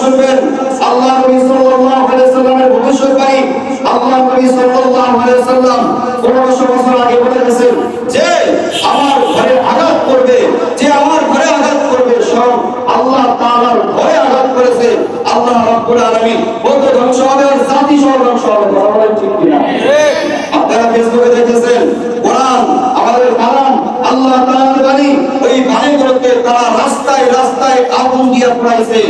শুনবেন, আল্লাহ নবী সাল্লাল্লাহু আলাইহি ওয়াসাল্লামের ভবিষ্যৎবাণী। আল্লাহ নবী সাল্লাল্লাহু আলাইহি ওয়াসাল্লাম 1500 বছর আগে বলে গেছেন যে আমার ঘরে আঘাত করবে, যে আমার ঘরে আঘাত করবে সব আল্লাহ তাআলার ঘরে আঘাত করেছে। আল্লাহ রাব্বুল আলামিন বলতে ধ্বংস হবে আর জাতি সহ ধ্বংস হবে। বলেন ঠিক কিনা? আপনারা ফেসবুকে দেখেছেন কোরআন আমাদের কালাম, আল্লাহ তাআলার বাণী, ওই বাণীগুলোকে তারা রাস্তায় রাস্তায় আগুন দিয়ে পুড়াইছে।